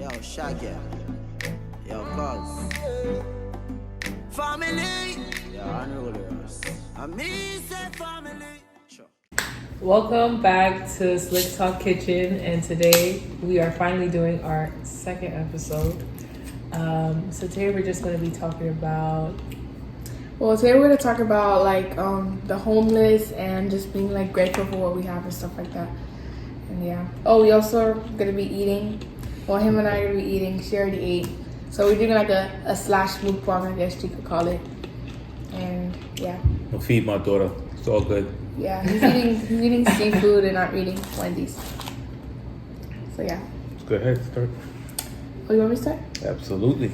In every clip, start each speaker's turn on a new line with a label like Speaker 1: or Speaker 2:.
Speaker 1: Yo, Shaggy. Yo, Cuz. Family. Yo, Unrulers. I me say family. Sure.
Speaker 2: Welcome back to Slick Talk Kitchen, and today we are finally doing our second episode. So today we're just going to be talking about.
Speaker 3: Well, today we're gonna talk about the homeless and just being like grateful for what we have and stuff like that. And yeah. Oh, we also are gonna be eating. Well, him and I are gonna be eating. She already ate, so we're doing like a slash mukbang, I guess you could call it. And yeah.
Speaker 4: I'll feed my daughter. It's all good.
Speaker 3: Yeah, he's eating seafood and not eating Wendy's. So yeah.
Speaker 4: Let's go ahead. Start.
Speaker 3: Oh, you want me to start?
Speaker 4: Absolutely.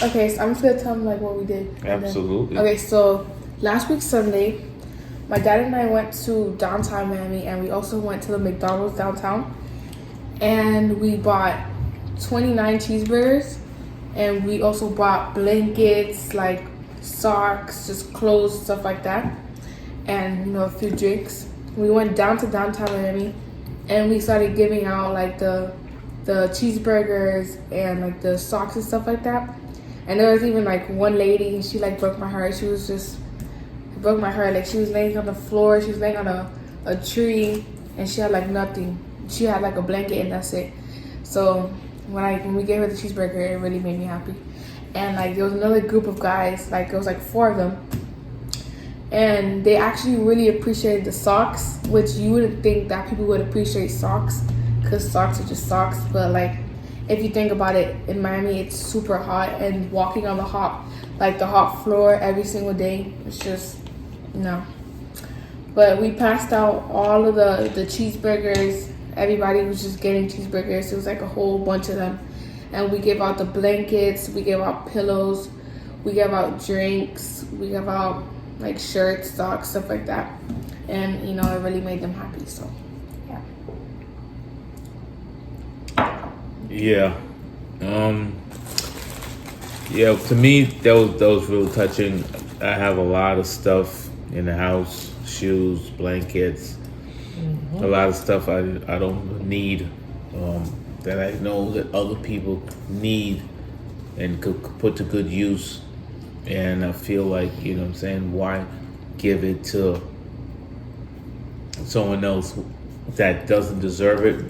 Speaker 3: Okay, so I'm just gonna tell them like what we did.
Speaker 4: Absolutely.
Speaker 3: Okay, so last week Sunday, my dad and I went to downtown Miami, and we also went to the McDonald's downtown, and we bought 29 cheeseburgers, and we also bought blankets, like socks, just clothes, stuff like that, and a few drinks. We went down to downtown Miami, and we started giving out like the cheeseburgers and like the socks and stuff like that. And there was even like one lady, she like broke my heart. She was just broke my heart. Like she was laying on the floor, she was laying on a tree, and she had like nothing. She had like a blanket and that's it. So when we gave her the cheeseburger, it really made me happy. And like there was another group of guys, like it was like 4 of them, and they actually really appreciated the socks, which you wouldn't think that people would appreciate socks, because socks are just socks. But like if you think about it, in Miami it's super hot, and walking on the hot floor every single day, it's just no. But we passed out all of the cheeseburgers. Everybody was just getting cheeseburgers. It was like a whole bunch of them. And we gave out the blankets, we gave out pillows, we gave out drinks, we gave out like shirts, socks, stuff like that. And it really made them happy. So yeah.
Speaker 4: Yeah. Yeah. To me, that was real touching. I have a lot of stuff in the house: shoes, blankets, a lot of stuff I don't need, that I know that other people need and could put to good use. And I feel like, what I'm saying, why give it to someone else that doesn't deserve it,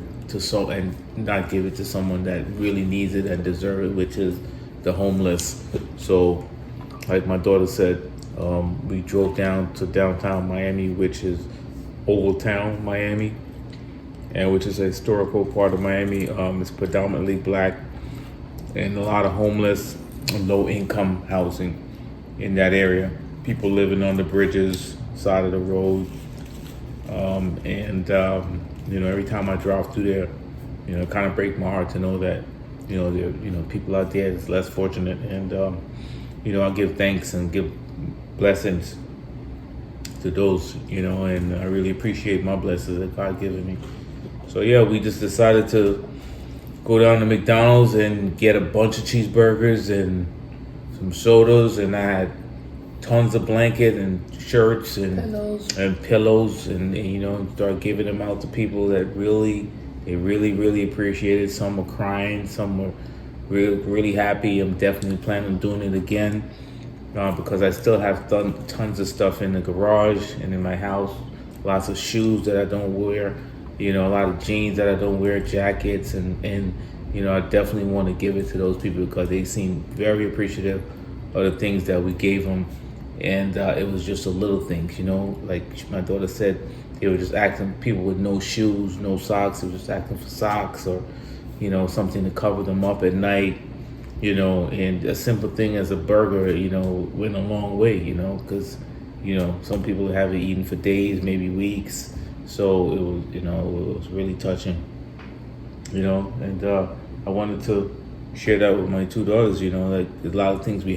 Speaker 4: and not give it to someone that really needs it and deserve it, which is the homeless. So like my daughter said, we drove down to downtown Miami, which is Old Town Miami, and which is a historical part of Miami. It's predominantly black, and a lot of homeless and low income housing in that area. People living on the bridges, side of the road. Every time I drive through there, it kind of breaks my heart to know that, there, people out there is less fortunate. And, I give thanks and give blessings to those, and I really appreciate my blessings that God given me. So yeah, we just decided to go down to McDonald's and get a bunch of cheeseburgers and some sodas, and I had tons of blankets and shirts and pillows, and start giving them out to people that really appreciate it. Some were crying, some were really happy. I'm definitely planning on doing it again, because I still have tons of stuff in the garage and in my house. Lots of shoes that I don't wear, a lot of jeans that I don't wear, jackets, and I definitely want to give it to those people because they seem very appreciative of the things that we gave them. And it was just a little things, like my daughter said, they were just asking people with no shoes, no socks. They were just asking for socks or, something to cover them up at night, and a simple thing as a burger, went a long way, because, some people haven't eaten for days, maybe weeks. So it was, it was really touching, and I wanted to share that with my 2 daughters, like a lot of things we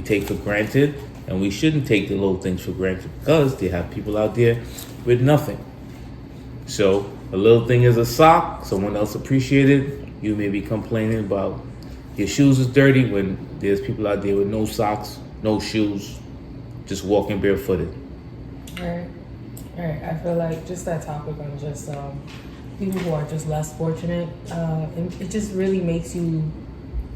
Speaker 4: take for granted, and we shouldn't take the little things for granted because they have people out there with nothing. So a little thing is a sock, someone else appreciated. You may be complaining about your shoes is dirty when there's people out there with no socks, no shoes, just walking barefooted.
Speaker 2: Right. I feel like just that topic on just people who are just less fortunate. It just really makes you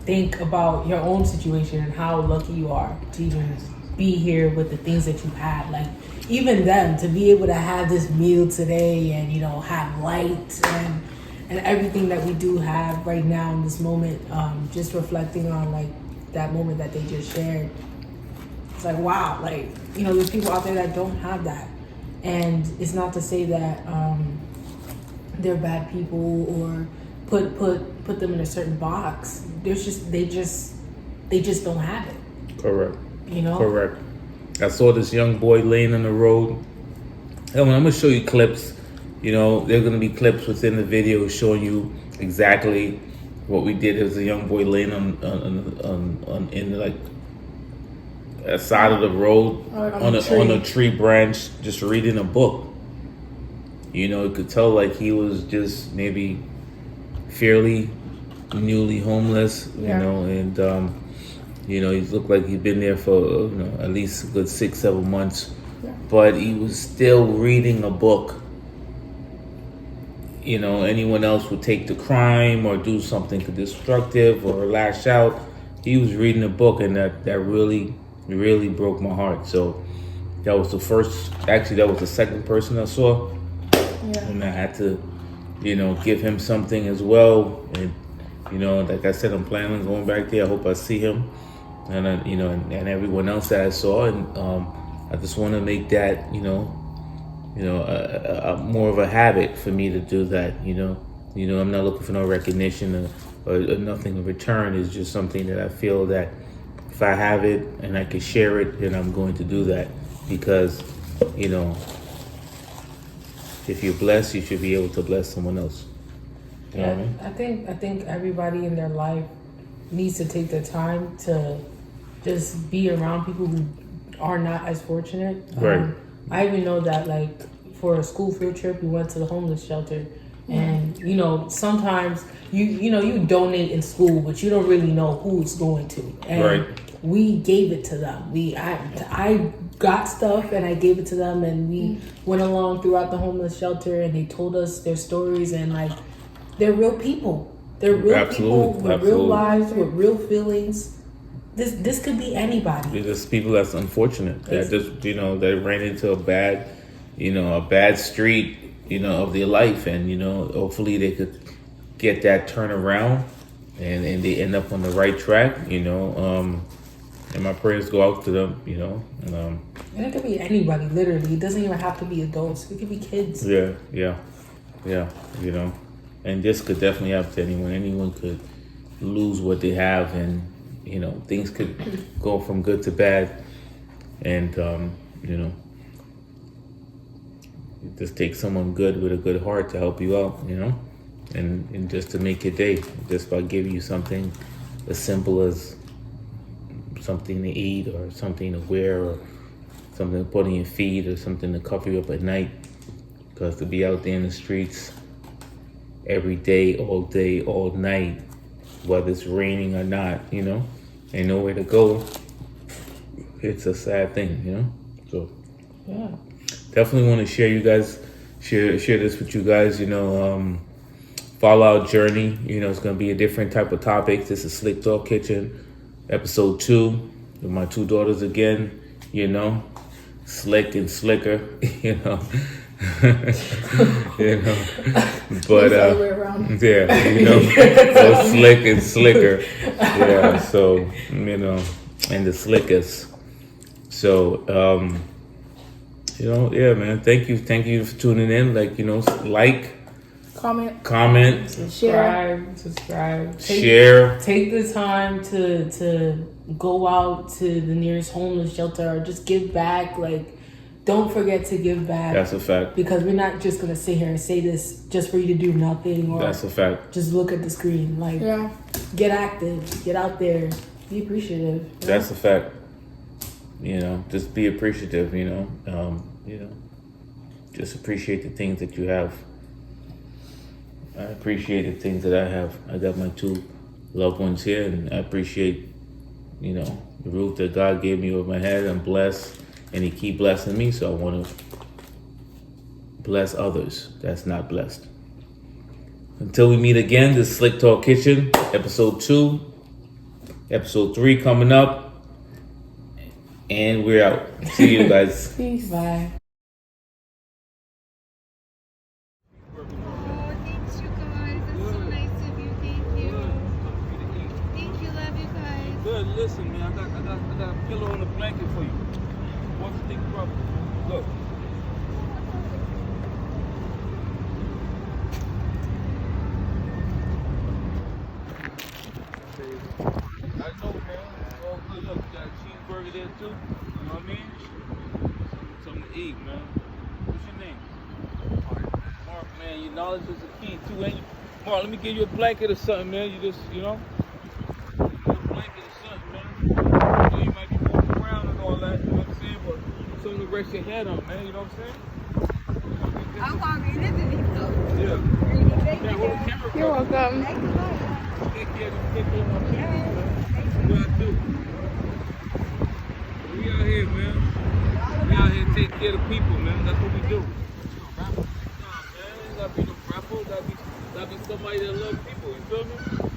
Speaker 2: think about your own situation and how lucky you are to even be here with the things that you had. Like even them, to be able to have this meal today and, you know, have light and everything that we do have right now in this moment, just reflecting on like that moment that they just shared. It's like, wow, like, you know, there's people out there that don't have that. And it's not to say that they're bad people or put them in a certain box. There's just they just don't have it.
Speaker 4: Correct.
Speaker 2: You know?
Speaker 4: Correct. I saw this young boy laying on the road. And I'm gonna show you clips. You know, there are gonna be clips within the video showing you exactly what we did. There was a young boy laying on in like a side of the road on a tree branch, just reading a book. You know, you could tell like he was just maybe fairly newly homeless.
Speaker 3: Yeah.
Speaker 4: You know, and you know, he looked like he'd been there for at least a good 6-7 months.
Speaker 3: Yeah.
Speaker 4: But he was still reading a book. You know, anyone else would take the crime or do something destructive or lash out. He was reading a book, and that really broke my heart. So that was the first, actually that was the second person I saw.
Speaker 3: Yeah.
Speaker 4: And I had to, you know, give him something as well. And, you know, like I said, I'm planning on going back there. I hope I see him. And, you know, and everyone else that I saw. And I just want to make that, you know, more of a habit for me to do that. You know, I'm not looking for no recognition or nothing in return. It's just something that I feel that if I have it and I can share it, then I'm going to do that. Because, you know, if you're blessed, you should be able to bless someone else. You know what I mean?
Speaker 2: I think everybody in their life needs to take the time to just be around people who are not as fortunate.
Speaker 4: Right.
Speaker 2: I even know that, like, for a school field trip, we went to the homeless shelter, and you know, sometimes you donate in school, but you don't really know who it's going to. And
Speaker 4: Right.
Speaker 2: we gave it to them. I got stuff and I gave it to them, and we went along throughout the homeless shelter, and they told us their stories, and like, they're real people. They're real people with real lives, with real feelings. This could be anybody.
Speaker 4: It's just people that's unfortunate that just, you know, they ran into a bad street, you know, of their life, and, you know, hopefully they could get that turnaround and they end up on the right track, you know. And my prayers go out to them, you know.
Speaker 2: And it could be anybody, literally. It doesn't even have to be adults. It could be kids.
Speaker 4: Yeah, you know. And this could definitely happen to anyone. Anyone could lose what they have, and, you know, things could go from good to bad. And, you know, it just takes someone good with a good heart to help you out, you know, and just to make your day, just by giving you something as simple as something to eat or something to wear or something to put on your feet or something to cover you up at night. Because to be out there in the streets every day, all night, whether it's raining or not, you know, ain't nowhere to go. It's a sad thing, you know. So
Speaker 2: Yeah.
Speaker 4: definitely want to share this with you guys. You know, follow our journey. You know, it's gonna be a different type of topic. This is Slick Talk Kitchen, episode 2, with my 2 daughters again. You know, slick and slicker. You know. You know, but
Speaker 3: all the way around.
Speaker 4: yeah, you know, so slick and slicker, yeah. So, you know, and the slickest. So, you know, yeah, man. Thank you for tuning in. Like, you know, like, comment,
Speaker 2: Subscribe.
Speaker 4: share.
Speaker 2: Take the time to go out to the nearest homeless shelter or just give back. Like, don't forget to give back.
Speaker 4: That's a fact.
Speaker 2: Because we're not just gonna sit here and say this just for you to do nothing or
Speaker 4: That's a fact.
Speaker 2: just look at the screen. Like, get active, get out there, be appreciative.
Speaker 4: That's a fact. You know, just be appreciative. You know, just appreciate the things that you have. I appreciate the things that I have. I got my 2 loved ones here, and I appreciate, you know, the roof that God gave me over my head. I'm blessed, and He keep blessing me. So I want to bless others that's not blessed. Until we meet again, this is Slick Talk Kitchen, episode 2. Episode 3 coming up. And we're out. See you guys.
Speaker 3: Peace.
Speaker 2: Bye.
Speaker 5: Oh, thanks, you guys. That's so nice of you. Thank you. Thank you. Love you guys.
Speaker 6: Good. Listen, man. I got a pillow and a blanket for you. What's the thing from? Look. I know, man. It's all good. Look, you got a cheeseburger there too. You know what I mean? Something to eat, man. What's your name? Mark, man. Your knowledge is the key too, ain't you? Mark, let me give you a blanket or something, man. You just, you know. A blanket or something, man. You know, you might be walking around and all that, you know what I'm saying? But something to rest your head on, man. You know what I'm saying?
Speaker 5: I'm hungry. This is it, though.
Speaker 6: Yeah.
Speaker 5: Thank
Speaker 6: Yeah,
Speaker 5: you.
Speaker 6: well, the camera
Speaker 3: You're
Speaker 6: comes.
Speaker 3: welcome.
Speaker 5: Thank you.
Speaker 6: Take care of my people, man. What I do? We out here, man. We out here taking care of the people, man. That's what we do. Nah, man. You gotta be no rapper. Gotta be somebody that loves people. You feel me?